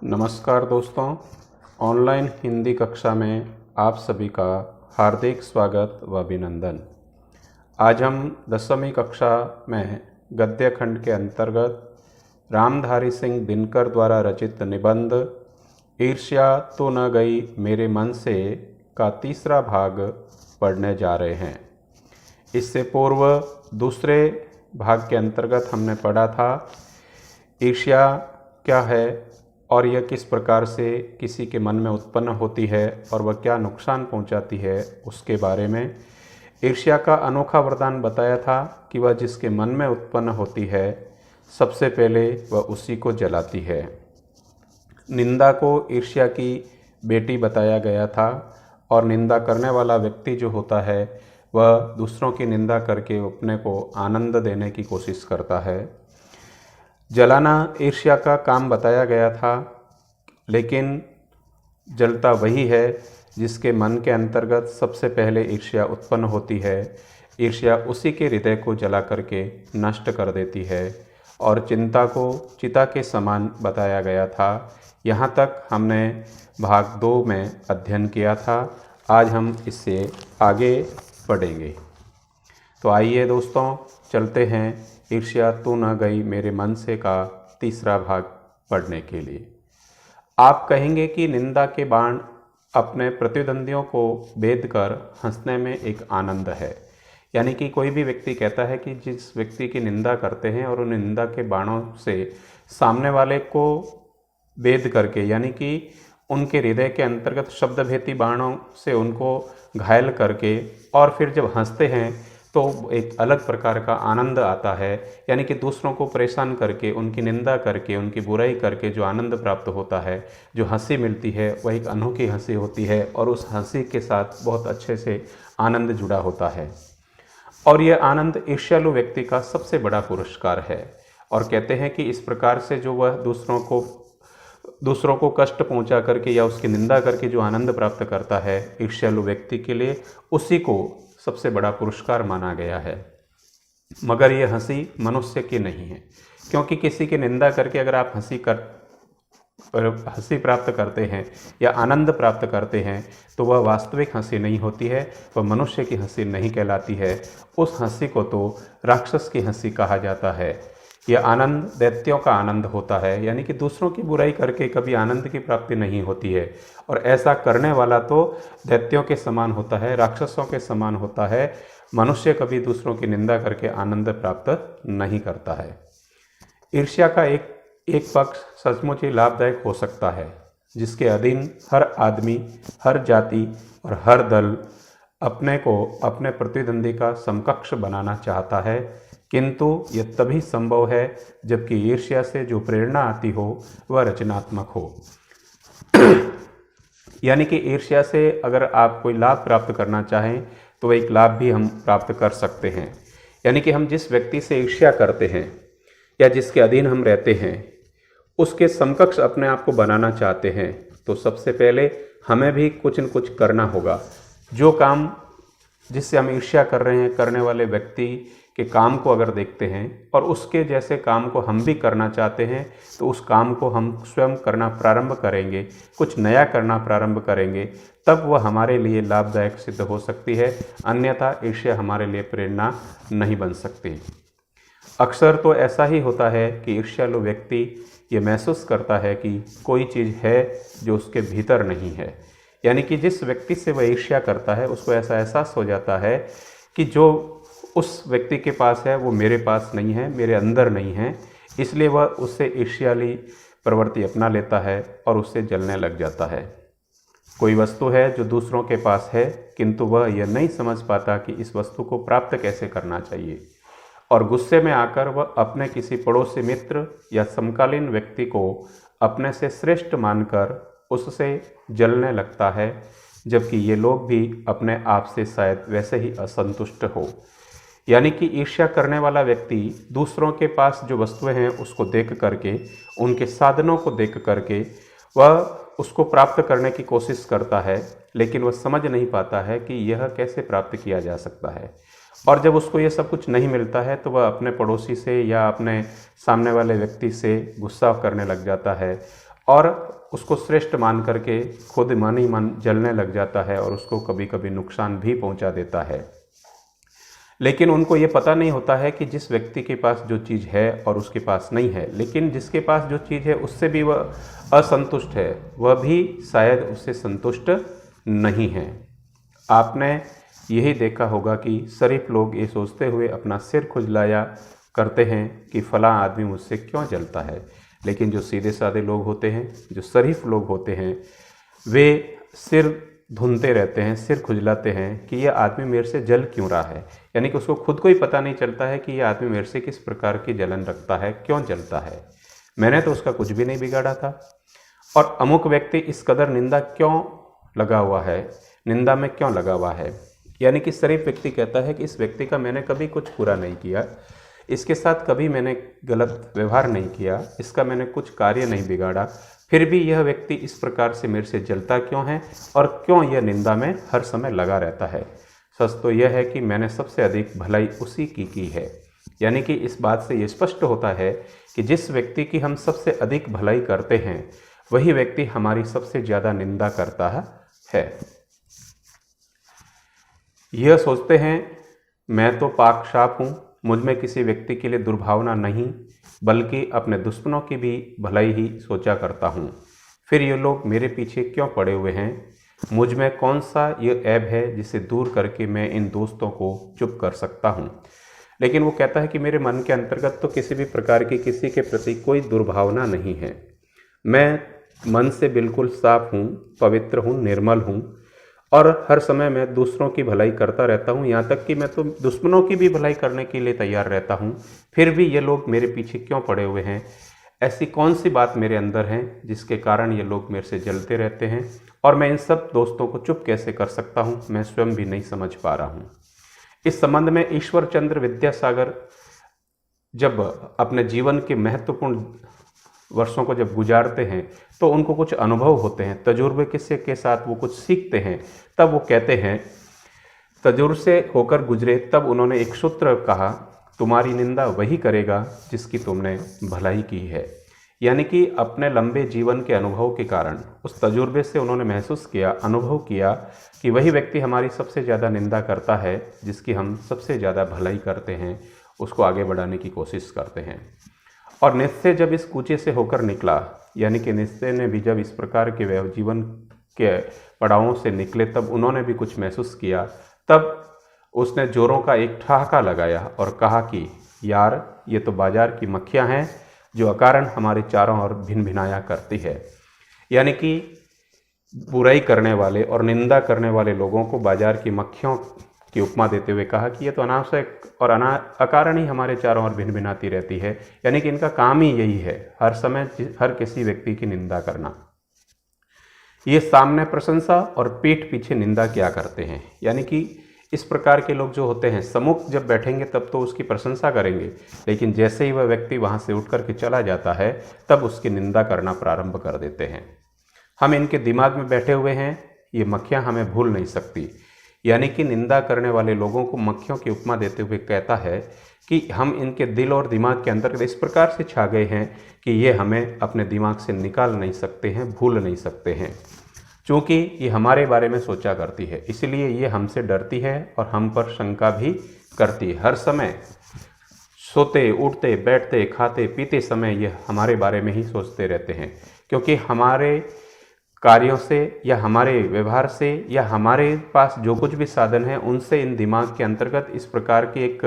नमस्कार दोस्तों, ऑनलाइन हिंदी कक्षा में आप सभी का हार्दिक स्वागत व अभिनंदन। आज हम 10वीं कक्षा में गद्य खंड के अंतर्गत रामधारी सिंह दिनकर द्वारा रचित निबंध ईर्ष्या तो न गई मेरे मन से का तीसरा भाग पढ़ने जा रहे हैं। इससे पूर्व दूसरे भाग के अंतर्गत हमने पढ़ा था ईर्ष्या क्या है और यह किस प्रकार से किसी के मन में उत्पन्न होती है और वह क्या नुकसान पहुंचाती है, उसके बारे में। ईर्ष्या का अनोखा वरदान बताया था कि वह जिसके मन में उत्पन्न होती है सबसे पहले वह उसी को जलाती है। निंदा को ईर्ष्या की बेटी बताया गया था और निंदा करने वाला व्यक्ति जो होता है वह दूसरों की निंदा करके अपने को आनंद देने की कोशिश करता है। जलाना ईर्ष्या का काम बताया गया था, लेकिन जलता वही है जिसके मन के अंतर्गत सबसे पहले ईर्ष्या उत्पन्न होती है। ईर्ष्या उसी के हृदय को जला करके नष्ट कर देती है और चिंता को चिता के समान बताया गया था। यहाँ तक हमने भाग 2 में अध्ययन किया था। आज हम इससे आगे पढ़ेंगे। तो आइए दोस्तों, चलते हैं ईर्ष्या तू न गई मेरे मन से का तीसरा भाग पढ़ने के लिए। आप कहेंगे कि निंदा के बाण अपने प्रतिद्वंदियों को भेद कर हंसने में एक आनंद है। यानी कि कोई भी व्यक्ति कहता है कि जिस व्यक्ति की निंदा करते हैं और उन निंदा के बाणों से सामने वाले को भेद करके, यानी कि उनके हृदय के अंतर्गत शब्दभेदी बाणों से उनको घायल करके और फिर जब हंसते हैं तो एक अलग प्रकार का आनंद आता है। यानी कि दूसरों को परेशान करके, उनकी निंदा करके, उनकी बुराई करके जो आनंद प्राप्त होता है, जो हंसी मिलती है, वह एक अनोखी हंसी होती है और उस हंसी के साथ बहुत अच्छे से आनंद जुड़ा होता है। और यह आनंद ईर्ष्यालु व्यक्ति का सबसे बड़ा पुरस्कार है। और कहते हैं कि इस प्रकार से जो वह दूसरों को कष्ट पहुंचा करके या उसकी निंदा करके जो आनंद प्राप्त करता है ईर्ष्यालु व्यक्ति के लिए, उसी को सबसे बड़ा पुरस्कार माना गया है। मगर यह हंसी मनुष्य की नहीं है, क्योंकि किसी की निंदा करके अगर आप हंसी प्राप्त करते हैं या आनंद प्राप्त करते हैं तो वह वास्तविक हंसी नहीं होती है, वह मनुष्य की हंसी नहीं कहलाती है। उस हंसी को तो राक्षस की हंसी कहा जाता है। यह आनंद दैत्यों का आनंद होता है, यानी कि दूसरों की बुराई करके कभी आनंद की प्राप्ति नहीं होती है। और ऐसा करने वाला तो दैत्यों के समान होता है, राक्षसों के समान होता है। मनुष्य कभी दूसरों की निंदा करके आनंद प्राप्त नहीं करता है। ईर्ष्या का एक पक्ष सचमुच ही लाभदायक हो सकता है, जिसके अधीन हर आदमी, हर जाति और हर दल अपने को अपने प्रतिद्वंदी का समकक्ष बनाना चाहता है। किंतु यह तभी संभव है जबकि ईर्ष्या से जो प्रेरणा आती हो वह रचनात्मक हो। यानी कि ईर्ष्या से अगर आप कोई लाभ प्राप्त करना चाहें तो एक लाभ भी हम प्राप्त कर सकते हैं। यानी कि हम जिस व्यक्ति से ईर्ष्या करते हैं या जिसके अधीन हम रहते हैं उसके समकक्ष अपने आप को बनाना चाहते हैं तो सबसे पहले हमें भी कुछ न कुछ करना होगा। जो काम जिससे हम ईर्ष्या कर रहे हैं, करने वाले व्यक्ति के काम को अगर देखते हैं और उसके जैसे काम को हम भी करना चाहते हैं तो उस काम को हम स्वयं करना प्रारंभ करेंगे, कुछ नया करना प्रारंभ करेंगे, तब वह हमारे लिए लाभदायक सिद्ध हो सकती है। अन्यथा ईर्ष्या हमारे लिए प्रेरणा नहीं बन सकती। अक्सर तो ऐसा ही होता है कि ईर्ष्यालु व्यक्ति ये महसूस करता है कि कोई चीज़ है जो उसके भीतर नहीं है। यानी कि जिस व्यक्ति से वह ईर्ष्या करता है उसको ऐसा एहसास हो जाता है कि जो उस व्यक्ति के पास है वो मेरे पास नहीं है, मेरे अंदर नहीं है, इसलिए वह उससे ईर्ष्याली प्रवृत्ति अपना लेता है और उससे जलने लग जाता है। कोई वस्तु है जो दूसरों के पास है, किंतु वह यह नहीं समझ पाता कि इस वस्तु को प्राप्त कैसे करना चाहिए और गुस्से में आकर वह अपने किसी पड़ोसी मित्र या समकालीन व्यक्ति को अपने से श्रेष्ठ मानकर उससे जलने लगता है, जबकि ये लोग भी अपने आप से शायद वैसे ही असंतुष्ट हो। यानी कि ईर्ष्या करने वाला व्यक्ति दूसरों के पास जो वस्तुएं हैं उसको देख करके, उनके साधनों को देख करके वह उसको प्राप्त करने की कोशिश करता है, लेकिन वह समझ नहीं पाता है कि यह कैसे प्राप्त किया जा सकता है। और जब उसको ये सब कुछ नहीं मिलता है तो वह अपने पड़ोसी से या अपने सामने वाले व्यक्ति से गुस्सा करने लग जाता है और उसको श्रेष्ठ मान करके खुद मन ही मन जलने लग जाता है और उसको कभी कभी नुकसान भी पहुंचा देता है। लेकिन उनको ये पता नहीं होता है कि जिस व्यक्ति के पास जो चीज़ है और उसके पास नहीं है, लेकिन जिसके पास जो चीज़ है उससे भी वह असंतुष्ट है, वह भी शायद उससे संतुष्ट नहीं है। आपने यही देखा होगा कि शरीफ लोग ये सोचते हुए अपना सिर खुजलाया करते हैं कि फलां आदमी मुझसे क्यों जलता है, लेकिन जो सीधे साधे लोग होते हैं, जो शरीफ लोग होते हैं, वे सिर धुनते रहते हैं, सिर खुजलाते हैं कि यह आदमी मेरे से जल क्यों रहा है। यानी कि उसको खुद को ही पता नहीं चलता है कि यह आदमी मेरे से किस प्रकार की जलन रखता है, क्यों जलता है। मैंने तो उसका कुछ भी नहीं बिगाड़ा था। और अमुक व्यक्ति इस कदर निंदा क्यों लगा हुआ है, निंदा में क्यों लगा हुआ है। यानी कि शरीफ व्यक्ति कहता है कि इस व्यक्ति का मैंने कभी कुछ बुरा नहीं किया, इसके साथ कभी मैंने गलत व्यवहार नहीं किया, इसका मैंने कुछ कार्य नहीं बिगाड़ा, फिर भी यह व्यक्ति इस प्रकार से मेरे से जलता क्यों है और क्यों यह निंदा में हर समय लगा रहता है। सच तो यह है कि मैंने सबसे अधिक भलाई उसी की है। यानी कि इस बात से ये स्पष्ट होता है कि जिस व्यक्ति की हम सबसे अधिक भलाई करते हैं वही व्यक्ति हमारी सबसे ज़्यादा निंदा करता है। यह सोचते हैं मैं तो पाक साफ हूँ, मुझ में किसी व्यक्ति के लिए दुर्भावना नहीं, बल्कि अपने दुश्मनों की भी भलाई ही सोचा करता हूँ। फिर ये लोग मेरे पीछे क्यों पड़े हुए हैं, मुझ में कौन सा ये ऐब है जिसे दूर करके मैं इन दोस्तों को चुप कर सकता हूँ। लेकिन वो कहता है कि मेरे मन के अंतर्गत तो किसी भी प्रकार की किसी के प्रति कोई दुर्भावना नहीं है, मैं मन से बिल्कुल साफ हूँ, पवित्र हूँ, निर्मल हूँ और हर समय मैं दूसरों की भलाई करता रहता हूँ, यहाँ तक कि मैं तो दुश्मनों की भी भलाई करने के लिए तैयार रहता हूँ। फिर भी ये लोग मेरे पीछे क्यों पड़े हुए हैं, ऐसी कौन सी बात मेरे अंदर है जिसके कारण ये लोग मेरे से जलते रहते हैं और मैं इन सब दोस्तों को चुप कैसे कर सकता हूँ, मैं स्वयं भी नहीं समझ पा रहा हूँ। इस संबंध में ईश्वर चंद्र विद्यासागर जब अपने जीवन के महत्वपूर्ण वर्षों को जब गुजारते हैं तो उनको कुछ अनुभव होते हैं, तजुर्बे किस्से के साथ वो कुछ सीखते हैं। तब वो कहते हैं, तजुर्बे से होकर गुजरे तब उन्होंने एक सूत्र कहा, तुम्हारी निंदा वही करेगा जिसकी तुमने भलाई की है। यानी कि अपने लंबे जीवन के अनुभव के कारण उस तजुर्बे से उन्होंने महसूस किया, अनुभव किया कि वही व्यक्ति हमारी सबसे ज़्यादा निंदा करता है जिसकी हम सबसे ज़्यादा भलाई करते हैं, उसको आगे बढ़ाने की कोशिश करते हैं। और निश्चय जब इस कूचे से होकर निकला, यानी कि निश्चय ने भी जब इस प्रकार के जीवन के पड़ावों से निकले तब उन्होंने भी कुछ महसूस किया। तब उसने जोरों का एक ठहाका लगाया और कहा कि यार ये तो बाजार की मक्खियाँ हैं जो अकारण हमारे चारों ओर भिन भिनाया करती है। यानी कि बुराई करने वाले और निंदा करने वाले लोगों को बाजार की मक्खियों की उपमा देते हुए कहा कि ये तो अनावश्यक और अकारण ही हमारे चारों ओर भिन भिनाती रहती है। यानी कि इनका काम ही यही है, हर समय हर किसी व्यक्ति की निंदा करना। ये सामने प्रशंसा और पीठ पीछे निंदा क्या करते हैं। यानी कि इस प्रकार के लोग जो होते हैं सम्मुख जब बैठेंगे तब तो उसकी प्रशंसा करेंगे, लेकिन जैसे ही वह व्यक्ति वहाँ से उठ करके चला जाता है तब उसकी निंदा करना प्रारंभ कर देते हैं। हम इनके दिमाग में बैठे हुए हैं, ये मक्खियाँ हमें भूल नहीं सकती। यानी कि निंदा करने वाले लोगों को मक्खियों की उपमा देते हुए कहता है कि हम इनके दिल और दिमाग के अंदर इस प्रकार से छा गए हैं कि ये हमें अपने दिमाग से निकाल नहीं सकते हैं, भूल नहीं सकते हैं। चूँकि ये हमारे बारे में सोचा करती है, इसलिए ये हमसे डरती है और हम पर शंका भी करती है। हर समय सोते उठते बैठते खाते पीते समय ये हमारे बारे में ही सोचते रहते हैं, क्योंकि हमारे कार्यों से या हमारे व्यवहार से या हमारे पास जो कुछ भी साधन है उनसे इन दिमाग के अंतर्गत इस प्रकार की एक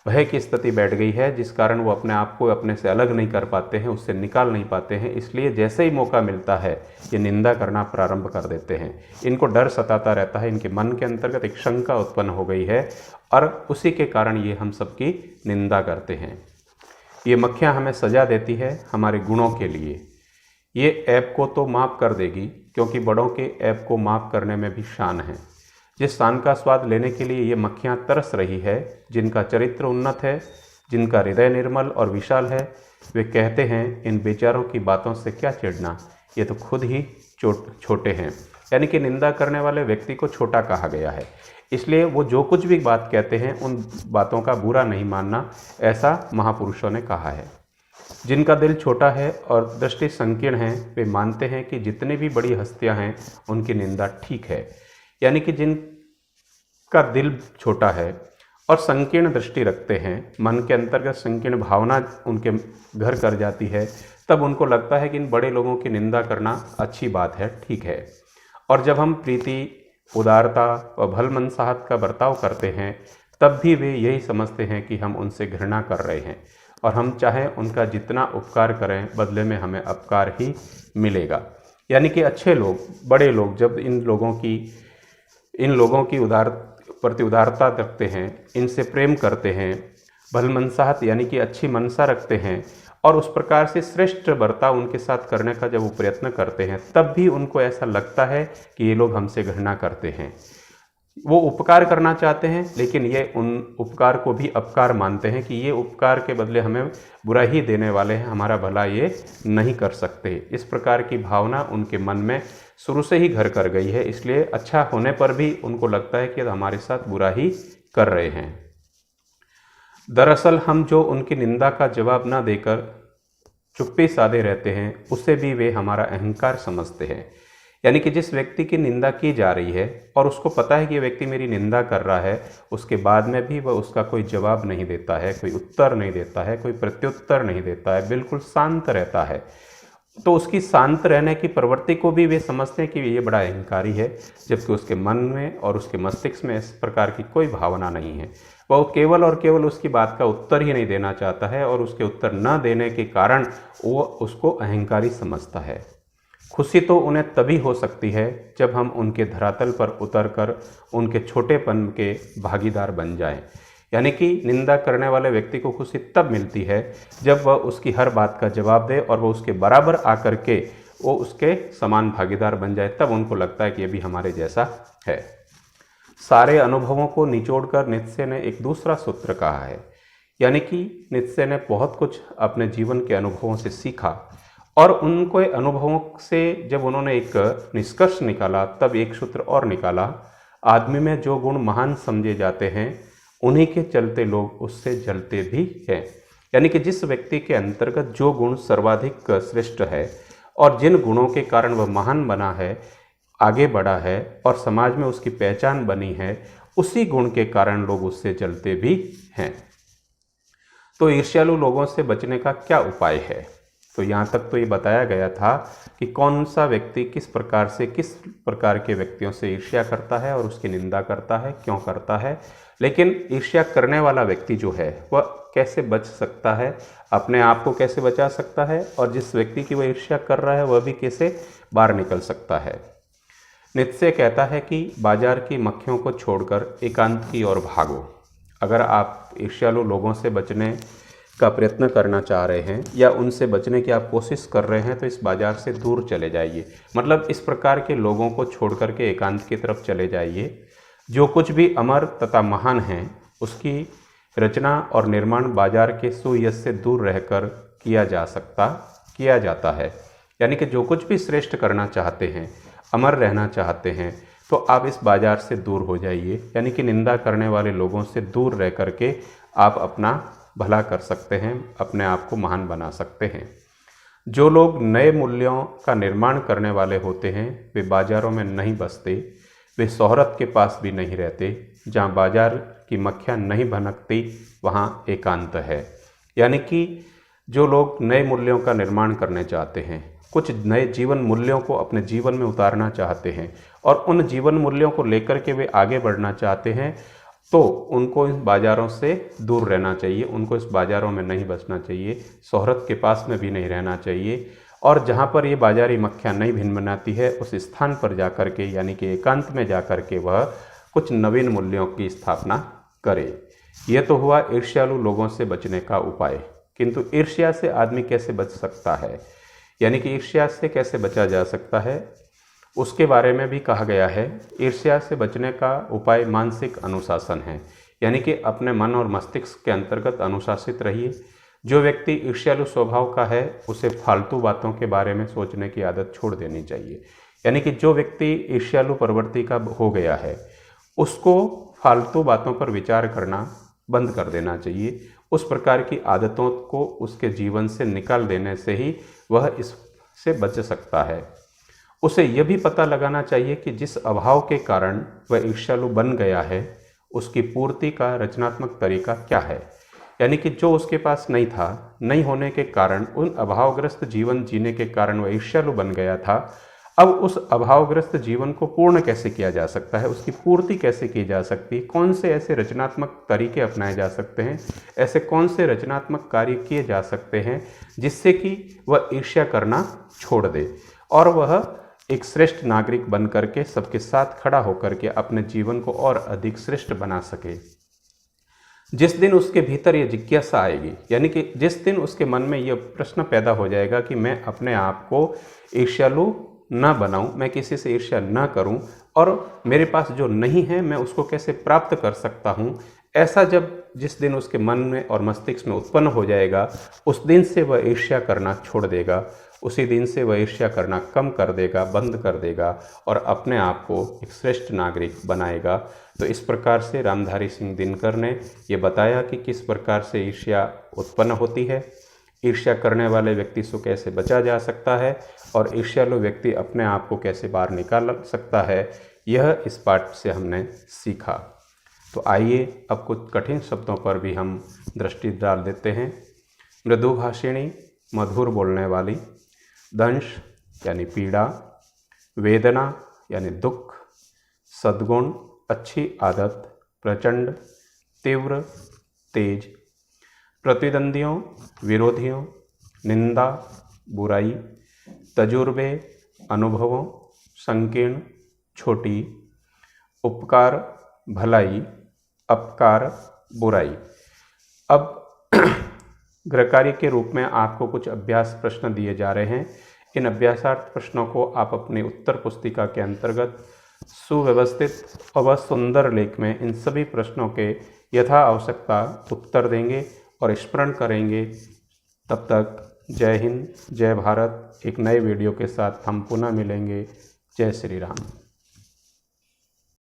भय की स्थिति बैठ गई है, जिस कारण वो अपने आप को अपने से अलग नहीं कर पाते हैं, उससे निकाल नहीं पाते हैं। इसलिए जैसे ही मौका मिलता है ये निंदा करना प्रारंभ कर देते हैं। इनको डर सताता रहता है, इनके मन के अंतर्गत एक शंका उत्पन्न हो गई है और उसी के कारण ये हम सबकी निंदा करते हैं। ये मक्खियाँ हमें सजा देती है हमारे गुणों के लिए। ये ऐब को तो माफ़ कर देगी, क्योंकि बड़ों के ऐब को माफ़ करने में भी शान है। जिस शान का स्वाद लेने के लिए ये मक्खियाँ तरस रही है, जिनका चरित्र उन्नत है, जिनका हृदय निर्मल और विशाल है, वे कहते हैं इन बेचारों की बातों से क्या चिढ़ना, ये तो खुद ही छोटे हैं। यानी कि निंदा करने वाले व्यक्ति को छोटा कहा गया है, इसलिए वो जो कुछ भी बात कहते हैं उन बातों का बुरा नहीं मानना, ऐसा महापुरुषों ने कहा है। जिनका दिल छोटा है और दृष्टि संकीर्ण है, वे मानते हैं कि जितनी भी बड़ी हस्तियां हैं उनकी निंदा ठीक है। यानी कि जिनका दिल छोटा है और संकीर्ण दृष्टि रखते हैं, मन के अंतर्गत संकीर्ण भावना उनके घर कर जाती है, तब उनको लगता है कि इन बड़े लोगों की निंदा करना अच्छी बात है, ठीक है। और जब हम प्रीति, उदारता व भलमनसाहत का बर्ताव करते हैं, तब भी वे यही समझते हैं कि हम उनसे घृणा कर रहे हैं और हम चाहें उनका जितना उपकार करें, बदले में हमें अपकार ही मिलेगा। यानी कि अच्छे लोग, बड़े लोग जब इन लोगों की प्रति उदारता रखते हैं, इनसे प्रेम करते हैं, भलमनसाहत यानी कि अच्छी मनसा रखते हैं और उस प्रकार से श्रेष्ठ बर्ताव उनके साथ करने का जब वो प्रयत्न करते हैं, तब भी उनको ऐसा लगता है कि ये लोग हमसे घृणा करते हैं। वो उपकार करना चाहते हैं, लेकिन ये उन उपकार को भी अपकार मानते हैं कि ये उपकार के बदले हमें बुरा ही देने वाले हैं, हमारा भला ये नहीं कर सकते। इस प्रकार की भावना उनके मन में शुरू से ही घर कर गई है, इसलिए अच्छा होने पर भी उनको लगता है कि हमारे साथ बुरा ही कर रहे हैं। दरअसल हम जो उनकी निंदा का जवाब न देकर चुप्पी साधे रहते हैं, उसे भी वे हमारा अहंकार समझते हैं। यानी कि जिस व्यक्ति की निंदा की जा रही है और उसको पता है कि ये व्यक्ति मेरी निंदा कर रहा है, उसके बाद में भी वह उसका कोई जवाब नहीं देता है, कोई उत्तर नहीं देता है, कोई प्रत्युत्तर नहीं देता है, बिल्कुल शांत रहता है, तो उसकी शांत रहने की प्रवृत्ति को भी वे समझते हैं कि ये बड़ा अहंकारी है, जबकि उसके मन में और उसके मस्तिष्क में इस प्रकार की कोई भावना नहीं है। वह केवल और केवल उसकी बात का उत्तर ही नहीं देना चाहता है और उसके उत्तर न देने के कारण वो उसको अहंकारी समझता है। खुशी तो उन्हें तभी हो सकती है जब हम उनके धरातल पर उतरकर उनके छोटेपन के भागीदार बन जाएं। यानी कि निंदा करने वाले व्यक्ति को खुशी तब मिलती है जब वह उसकी हर बात का जवाब दे और वह उसके बराबर आकर के वो उसके समान भागीदार बन जाए, तब उनको लगता है कि ये भी हमारे जैसा है। सारे अनुभवों को निचोड़कर नीत्शे ने एक दूसरा सूत्र कहा है। यानी कि नीत्शे ने बहुत कुछ अपने जीवन के अनुभवों से सीखा और उनको अनुभवों से जब उन्होंने एक निष्कर्ष निकाला, तब एक सूत्र और निकाला, आदमी में जो गुण महान समझे जाते हैं उन्हीं के चलते लोग उससे जलते भी हैं। यानी कि जिस व्यक्ति के अंतर्गत जो गुण सर्वाधिक श्रेष्ठ है और जिन गुणों के कारण वह महान बना है, आगे बढ़ा है और समाज में उसकी पहचान बनी है, उसी गुण के कारण लोग उससे जलते भी हैं। तो ईर्ष्यालु लोगों से बचने का क्या उपाय है? तो यहाँ तक तो ये बताया गया था कि कौन सा व्यक्ति किस प्रकार के व्यक्तियों से ईर्ष्या करता है और उसकी निंदा करता है, क्यों करता है। लेकिन ईर्ष्या करने वाला व्यक्ति जो है वह कैसे बच सकता है, अपने आप को कैसे बचा सकता है, और जिस व्यक्ति की वह ईर्ष्या कर रहा है वह भी कैसे बाहर निकल सकता है। नीत्शे कहता है कि बाजार की मक्खियों को छोड़कर एकांत की ओर भागो। अगर आप ईर्ष्यालु लोगों से बचने का प्रयत्न करना चाह रहे हैं या उनसे बचने की आप कोशिश कर रहे हैं, तो इस बाजार से दूर चले जाइए। मतलब इस प्रकार के लोगों को छोड़ करके एकांत की तरफ चले जाइए। जो कुछ भी अमर तथा महान है उसकी रचना और निर्माण बाजार के सुयश से दूर रहकर किया जाता है। यानी कि जो कुछ भी श्रेष्ठ करना चाहते हैं, अमर रहना चाहते हैं, तो आप इस बाजार से दूर हो जाइए। यानी कि निंदा करने वाले लोगों से दूर रह करके आप अपना भला कर सकते हैं, अपने आप को महान बना सकते हैं। जो लोग नए मूल्यों का निर्माण करने वाले होते हैं वे बाजारों में नहीं बसते, वे शोहरत के पास भी नहीं रहते। जहाँ बाजार की मक्खियाँ नहीं भनकती वहाँ एकांत है। यानी कि जो लोग नए मूल्यों का निर्माण करने चाहते हैं, कुछ नए जीवन मूल्यों को अपने जीवन में उतारना चाहते हैं और उन जीवन मूल्यों को लेकर के वे आगे बढ़ना चाहते हैं, तो उनको इन बाज़ारों से दूर रहना चाहिए, उनको इस बाज़ारों में नहीं बसना चाहिए, शोहरत के पास में भी नहीं रहना चाहिए। और जहाँ पर ये बाज़ारी मक्खियाँ नहीं भिन बनाती है उस स्थान पर जाकर के, यानी कि एकांत में जाकर के वह कुछ नवीन मूल्यों की स्थापना करे। यह तो हुआ ईर्ष्यालु लोगों से बचने का उपाय। किंतु ईर्ष्या से आदमी कैसे बच सकता है, यानी कि ईर्ष्या से कैसे बचा जा सकता है, उसके बारे में भी कहा गया है। ईर्ष्या से बचने का उपाय मानसिक अनुशासन है। यानी कि अपने मन और मस्तिष्क के अंतर्गत अनुशासित रहिए। जो व्यक्ति ईर्ष्यालु स्वभाव का है उसे फालतू बातों के बारे में सोचने की आदत छोड़ देनी चाहिए। यानी कि जो व्यक्ति ईर्ष्यालु प्रवृत्ति का हो गया है उसको फालतू बातों पर विचार करना बंद कर देना चाहिए। उस प्रकार की आदतों को उसके जीवन से निकाल देने से ही वह इससे बच सकता है। उसे यह भी पता लगाना चाहिए कि जिस अभाव के कारण वह ईर्ष्यालु बन गया है उसकी पूर्ति का रचनात्मक तरीका क्या है। यानी कि जो उसके पास नहीं था, नहीं होने के कारण, उन अभावग्रस्त जीवन जीने के कारण वह ईर्ष्यालु बन गया था, अब उस अभावग्रस्त जीवन को पूर्ण कैसे किया जा सकता है, उसकी पूर्ति कैसे की जा सकती है, कौन से ऐसे रचनात्मक तरीके अपनाए जा सकते हैं, ऐसे कौन से रचनात्मक कार्य किए जा सकते हैं जिससे कि वह ईर्ष्या करना छोड़ दे और वह एक श्रेष्ठ नागरिक बन करके सबके साथ खड़ा होकर के अपने जीवन को और अधिक श्रेष्ठ बना सके। जिस दिन उसके भीतर यह जिज्ञासा आएगी, यानी कि जिस दिन उसके मन में यह प्रश्न पैदा हो जाएगा कि मैं अपने आप को ईर्ष्यालु न बनाऊं, मैं किसी से ईर्ष्या न करूं और मेरे पास जो नहीं है मैं उसको कैसे प्राप्त कर सकता हूं, ऐसा जिस दिन उसके मन में और मस्तिष्क में उत्पन्न हो जाएगा, उस दिन से वह ईर्ष्या करना छोड़ देगा। उसी दिन से वह ईर्ष्या करना कम कर देगा, बंद कर देगा और अपने आप को एक श्रेष्ठ नागरिक बनाएगा। तो इस प्रकार से रामधारी सिंह दिनकर ने ये बताया कि किस प्रकार से ईर्ष्या उत्पन्न होती है, ईर्ष्या करने वाले व्यक्ति से कैसे बचा जा सकता है और ईर्ष्यालु व्यक्ति अपने आप को कैसे बाहर निकाल सकता है, यह इस पाठ से हमने सीखा। तो आइए अब कुछ कठिन शब्दों पर भी हम दृष्टि डाल देते हैं। मृदुभाषिणी, मधुर बोलने वाली, दंश यानी पीड़ा, वेदना यानी दुख, सद्गुण अच्छी आदत, प्रचंड, तीव्र, तेज, प्रतिद्वंदियों, विरोधियों, निंदा, बुराई, तजुर्बे, अनुभवों, संकीर्ण, छोटी, उपकार, भलाई, अपकार, बुराई। अब गृहकार्य के रूप में आपको कुछ अभ्यास प्रश्न दिए जा रहे हैं। इन अभ्यासार्थ प्रश्नों को आप अपनी उत्तर पुस्तिका के अंतर्गत सुव्यवस्थित और सुंदर लेख में इन सभी प्रश्नों के यथा आवश्यकता उत्तर देंगे और स्मरण करेंगे। तब तक जय हिंद, जय भारत। एक नए वीडियो के साथ हम पुनः मिलेंगे। जय श्री राम।